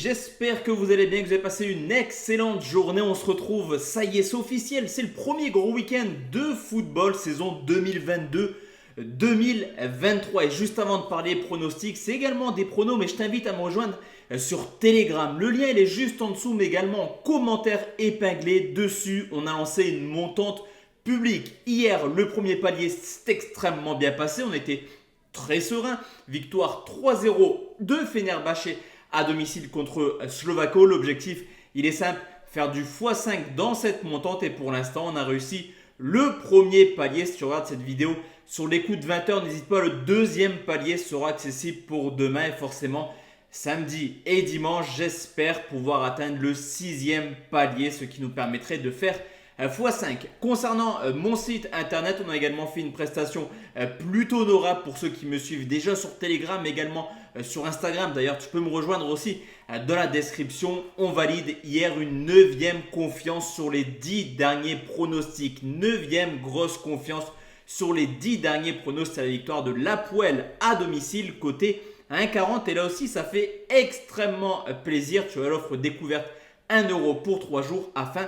j'espère que vous allez bien, que vous avez passé une excellente journée. On se retrouve, ça y est, c'est officiel, c'est le premier gros week-end de football saison 2022-2023. Et juste avant de parler pronostics, c'est également des pronos, mais je t'invite à me rejoindre sur Telegram. Le lien il est juste en dessous, mais également en commentaire épinglé dessus. On a lancé une montante publique. Hier, le premier palier s'est extrêmement bien passé, on était très serein. Victoire 3-0 de Fenerbahçe à domicile contre Slovako. L'objectif, il est simple, faire du x5 dans cette montante. Et pour l'instant, on a réussi le premier palier. Si tu regardes cette vidéo sur les coups de 20h, n'hésite pas, le deuxième palier sera accessible pour demain. Et forcément, samedi et dimanche, j'espère pouvoir atteindre le sixième palier, ce qui nous permettrait de faire x5. Concernant mon site internet, on a également fait une prestation plutôt honorable pour ceux qui me suivent déjà sur Telegram, mais également sur Instagram. D'ailleurs, tu peux me rejoindre aussi dans la description. On valide hier une 9e confiance sur les 10 derniers pronostics. 9e grosse confiance sur les 10 derniers pronostics. C'est la victoire de l'Hapoel à domicile côté 1,40. Et là aussi, ça fait extrêmement plaisir. Tu as l'offre découverte 1 € pour 3 jours afin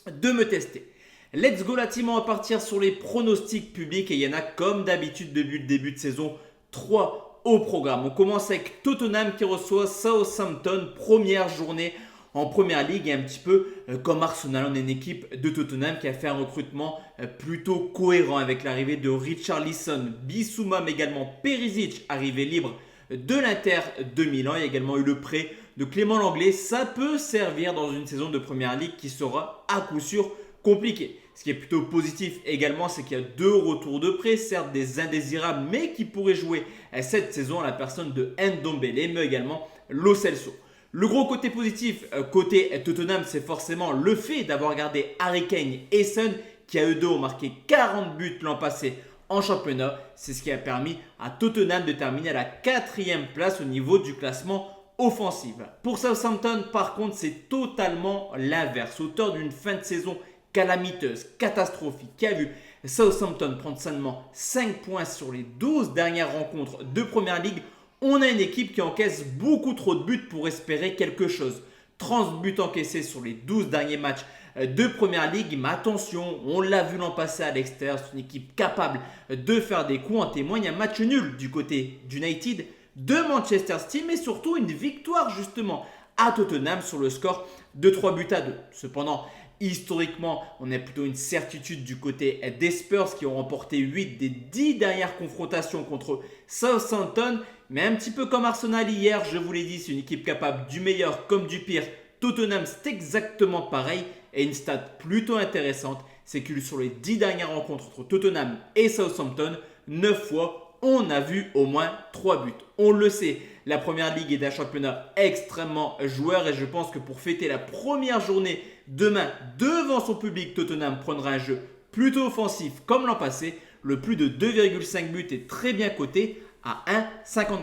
de me tester. Let's go la team, on va partir sur les pronostics publics et il y en a comme d'habitude depuis le début de saison 3 au programme. On commence avec Tottenham qui reçoit Southampton, première journée en première ligue, et un petit peu comme Arsenal, on est une équipe de Tottenham qui a fait un recrutement plutôt cohérent avec l'arrivée de Richarlison, Bissouma, mais également Perisic arrivé libre de l'Inter de Milan. Il y a également eu le prêt de Clément Lenglet. Ça peut servir dans une saison de première ligue qui sera à coup sûr compliquée. Ce qui est plutôt positif également, c'est qu'il y a 2 retours de prêt, certes des indésirables, mais qui pourraient jouer cette saison, à la personne de Ndombele, mais également Lo Celso. Le gros côté positif côté Tottenham, c'est forcément le fait d'avoir gardé Harry Kane et Son, qui à eux deux ont marqué 40 buts l'an passé en championnat. C'est ce qui a permis à Tottenham de terminer à la 4e place au niveau du classement offensif. Pour Southampton, par contre, c'est totalement l'inverse. Auteur d'une fin de saison calamiteuse, catastrophique, qui a vu Southampton prendre seulement 5 points sur les 12 dernières rencontres de Première Ligue, on a une équipe qui encaisse beaucoup trop de buts pour espérer quelque chose. 30 buts encaissés sur les 12 derniers matchs de Première Ligue, mais attention, on l'a vu l'an passé à l'extérieur, c'est une équipe capable de faire des coups. En témoigne un match nul du côté d'United, de Manchester City, mais surtout une victoire justement à Tottenham sur le score de 3-2. Cependant, historiquement, on a plutôt une certitude du côté des Spurs qui ont remporté 8 des 10 dernières confrontations contre Southampton. Mais un petit peu comme Arsenal hier, je vous l'ai dit, c'est une équipe capable du meilleur comme du pire. Tottenham, c'est exactement pareil. Et une stat plutôt intéressante, c'est que sur les 10 dernières rencontres entre Tottenham et Southampton, 9 fois, on a vu au moins 3 buts. On le sait, la Première Ligue est un championnat extrêmement joueur et je pense que pour fêter la première journée demain devant son public, Tottenham prendra un jeu plutôt offensif comme l'an passé. Le plus de 2,5 buts est très bien coté à 1,54.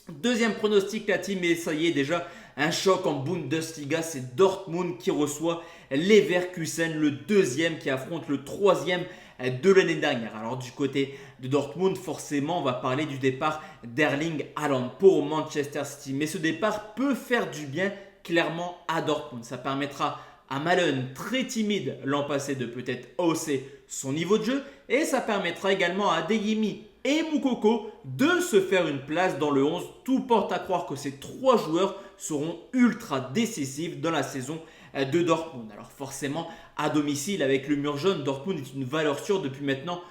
Deuxième pronostic la team, et ça y est déjà, un choc en Bundesliga, c'est Dortmund qui reçoit Leverkusen, le deuxième qui affronte le troisième de l'année dernière. Alors du côté de Dortmund, forcément, on va parler du départ d'Erling Haaland pour Manchester City. Mais ce départ peut faire du bien clairement à Dortmund. Ça permettra à Malen, très timide l'an passé, de peut-être hausser son niveau de jeu. Et ça permettra également à Adeyemi et Moukoko de se faire une place dans le 11. Tout porte à croire que ces 3 joueurs seront ultra décisifs dans la saison de Dortmund. Alors forcément, à domicile avec le mur jaune, Dortmund est une valeur sûre depuis maintenant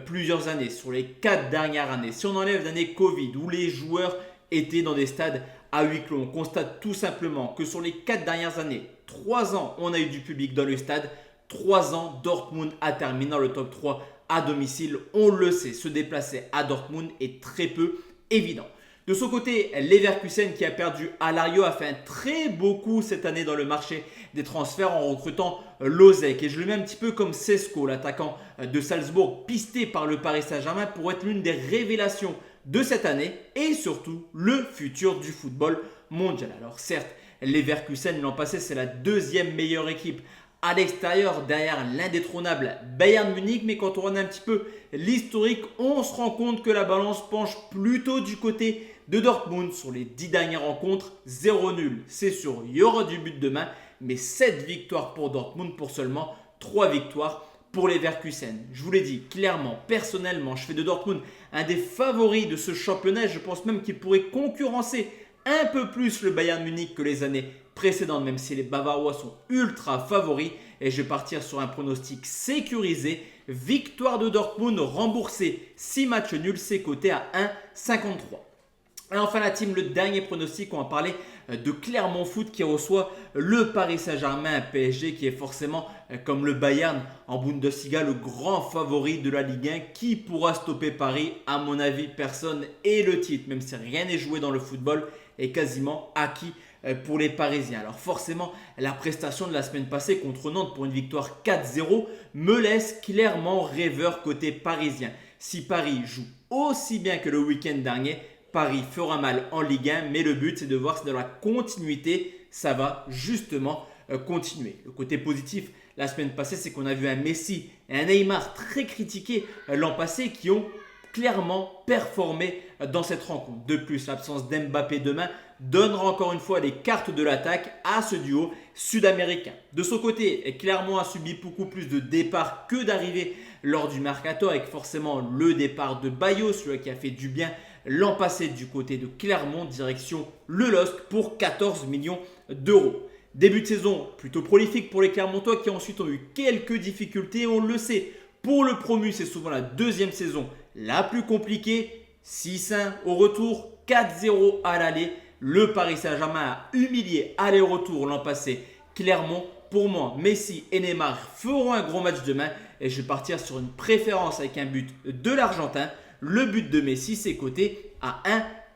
plusieurs années. Sur les 4 dernières années, si on enlève l'année Covid où les joueurs étaient dans des stades à huis clos, on constate tout simplement que sur les 4 dernières années, 3 ans, on a eu du public dans le stade. 3 ans, Dortmund a terminé dans le top 3 à domicile. On le sait, se déplacer à Dortmund est très peu évident. De son côté, Leverkusen qui a perdu Alario a fait un très beau coup cette année dans le marché des transferts en recrutant Lozek. Et je le mets un petit peu comme Sesko, l'attaquant de Salzbourg, pisté par le Paris Saint-Germain pour être l'une des révélations de cette année et surtout le futur du football mondial. Alors certes, Leverkusen l'an passé, c'est la 2e meilleure équipe à l'extérieur derrière l'indétrônable Bayern Munich, mais quand on regarde un petit peu l'historique, on se rend compte que la balance penche plutôt du côté de Dortmund sur les 10 dernières rencontres. 0 nul, c'est sûr, il y aura du but demain, mais 7 victoires pour Dortmund pour seulement 3 victoires pour les Leverkusen. Je vous l'ai dit clairement, personnellement, je fais de Dortmund un des favoris de ce championnat. Je pense même qu'il pourrait concurrencer un peu plus le Bayern Munich que les années précédentes, même si les Bavarois sont ultra favoris. Et je vais partir sur un pronostic sécurisé. Victoire de Dortmund remboursée. 6 matchs nuls, c'est coté à 1,53. Et enfin la team, le dernier pronostic, on va parler de Clermont Foot qui reçoit le Paris Saint-Germain PSG qui est forcément comme le Bayern en Bundesliga le grand favori de la Ligue 1. Qui pourra stopper Paris? À mon avis, personne. Et le titre, même si rien n'est joué dans le football, est quasiment acquis pour les Parisiens. Alors forcément, la prestation de la semaine passée contre Nantes pour une victoire 4-0 me laisse clairement rêveur côté parisien. Si Paris joue aussi bien que le week-end dernier, Paris fera mal en Ligue 1, mais le but c'est de voir si dans la continuité, ça va justement continuer. Le côté positif, la semaine passée, c'est qu'on a vu un Messi et un Neymar très critiqués l'an passé qui ont clairement performé dans cette rencontre. De plus, l'absence d'Mbappé demain donnera encore une fois les cartes de l'attaque à ce duo sud-américain. De son côté, Clermont a subi beaucoup plus de départs que d'arrivées lors du mercato, avec forcément le départ de Bayo, celui qui a fait du bien l'an passé du côté de Clermont, direction le LOSC pour 14 millions d'euros. Début de saison plutôt prolifique pour les Clermontois qui ensuite ont eu quelques difficultés, on le sait. Pour le promu, c'est souvent la deuxième saison la plus compliquée. 6-1 au retour, 4-0 à l'aller. Le Paris Saint-Germain a humilié aller-retour l'an passé Clermont. Pour moi, Messi et Neymar feront un gros match demain et je vais partir sur une préférence avec un but de l'Argentin. Le but de Messi, c'est coté à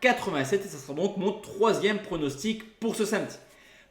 1,87 et ça sera donc mon troisième pronostic pour ce samedi.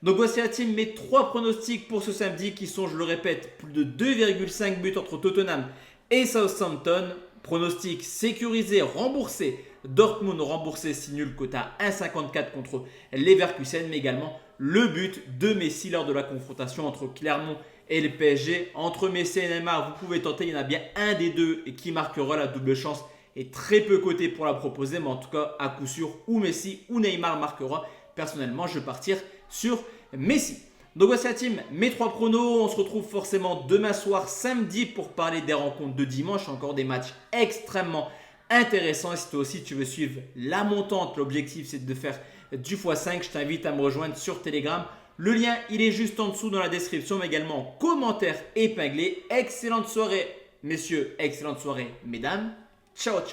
Donc voici la team, mes 3 pronostics pour ce samedi qui sont, je le répète, plus de 2,5 buts entre Tottenham et Southampton. Pronostic sécurisé, remboursé. Dortmund remboursé, si nul, cote à 1,54 contre Leverkusen, mais également le but de Messi lors de la confrontation entre Clermont et le PSG. Entre Messi et Neymar, vous pouvez tenter, il y en a bien un des deux qui marquera. La double chance est très peu cotée pour la proposer, mais en tout cas, à coup sûr, ou Messi ou Neymar marquera. Personnellement, je vais partir sur Messi. Donc voici la team, mes 3 pronos. On se retrouve forcément demain soir, samedi, pour parler des rencontres de dimanche. Encore des matchs extrêmement intéressants. Et si toi aussi tu veux suivre la montante, l'objectif c'est de faire du x5. Je t'invite à me rejoindre sur Telegram. Le lien, il est juste en dessous dans la description, mais également en commentaire épinglé. Excellente soirée, messieurs. Excellente soirée, mesdames. Ciao, ciao.